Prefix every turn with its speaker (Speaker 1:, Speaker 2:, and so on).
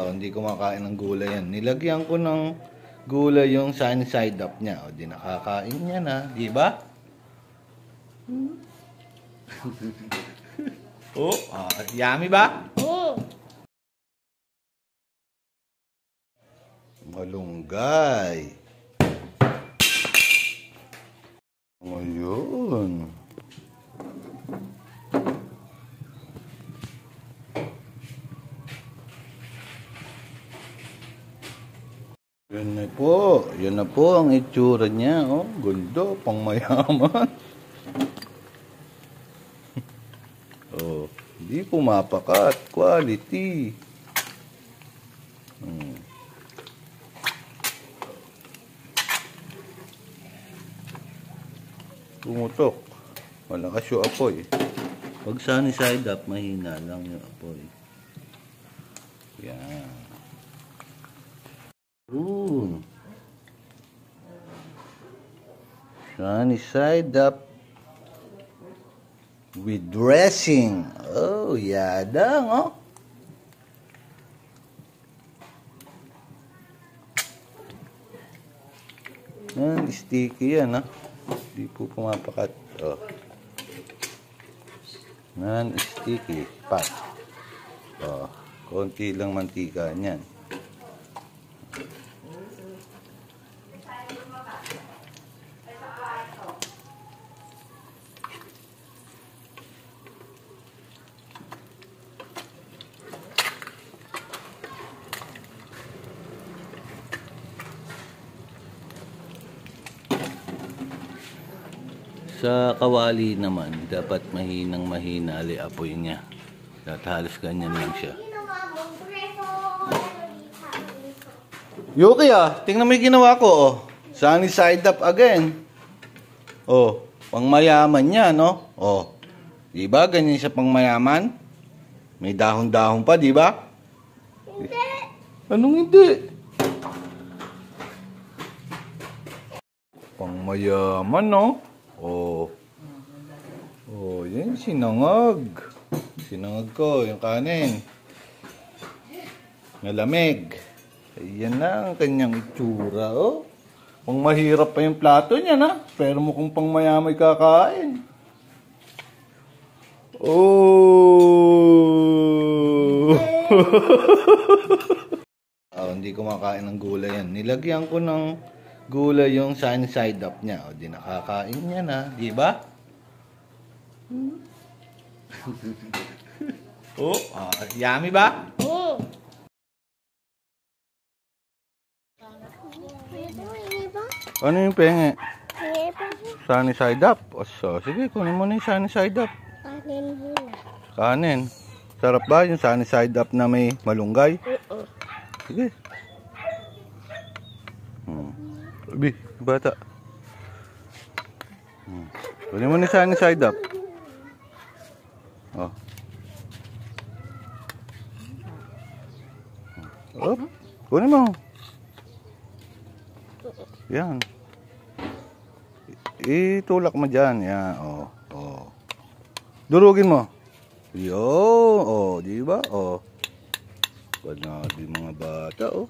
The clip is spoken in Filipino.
Speaker 1: Oh, hindi kumakain ng gulay yan. Nilagyan ko ng gulay yung sunny side up niya. O, di nakakain niya na. Di ba? Oh, yummy ba? Malunggay. Ngayon. Yan na po ang itsura niya. Oh, gundo, pang mayaman. Oh, hindi pumapakat. Quality. Pumutok. Malakas yung apoy. Pag sunny side up, mahina lang yung apoy. Yan. Sunny side up with dressing. Oh, yadang, oh. Sticky yan, ha. Di po pumapakat. Oh. Non-sticky pat. Oh, konti lang mantika niyan. Sa kawali naman, dapat mahina apoy niya. At halos ganyan lang siya. Yuki, tingnan mo yung ginawa ko, oh. Sunny side up again. Oh, pangmayaman niya, no? Oh. Di ba ganyan siya pangmayaman? May dahon-dahon pa, di ba? Hindi. Anong hindi? Pangmayaman, no? Oh. Oh, yan sinangag. Sinangag ko yung kanin. Malamig. Ayan na ang kanyang itsura, oh. Pang mahirap pa yung plato niya, na. Pero mukhang pang mayamay kakain. Oh. Oh, hindi kumakain ng gulay yan. Nilagyan ko ng gulay yung sunny side up niya. O, di nakakain niya na. Di ba? Oh, yummy ba? Ano yung penge? Sunny side up. O, so, sige, kunin mo na yung sunny side up.
Speaker 2: Kanin muna.
Speaker 1: Kanin. Sarap ba yung sunny side up na may malunggay? Sige. Bi, bata. Kunin mo na sunny side up. Oh. Oh, kunin mo. Yan. Itulak mo dyan. Yan. Oh. Oh. Durugin mo. Yo. Oh, di ba? Oh. Pag na di mga bata, oh.